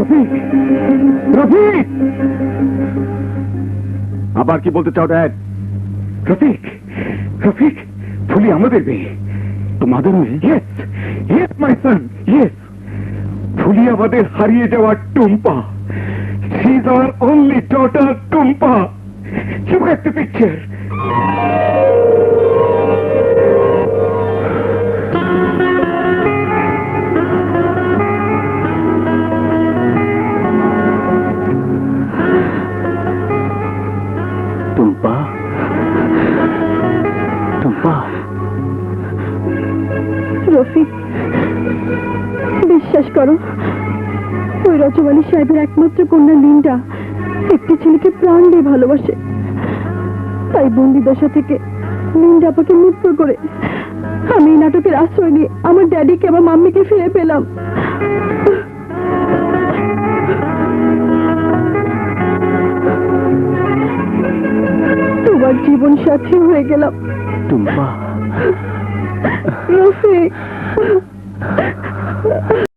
রফিক, রফিক, আবার কি বলতে চাও ড্যাড? রফিক, রফিক, ফুলি আমাদের মেয়ে। তোমাদের মেয়ে? Yes, yes my son, yes. ফুলি আমাদের হারিয়ে যাওয়া Tumpa. She is our only daughter Tumpa. Look at the picture. Tumpa, Tumpa. Rafiq, বিশ্বাস করো, ওই রজওয়ালি সাহেবের একমাত্র কন্যা লিন্ডা একটি ছেলেকে প্রাণ দিয়ে ভালোবাসে। তাই বন্দি দশা থেকে লিন্ডা আপাকে মুক্ত করে আমি এই নাটকের আশ্রয় নিয়ে আমার ড্যাডিকে আমার মাম্মিকে ফিরে পেলাম। তোমার জীবন সাথী হয়ে গেলাম টুম্পা। রফিক।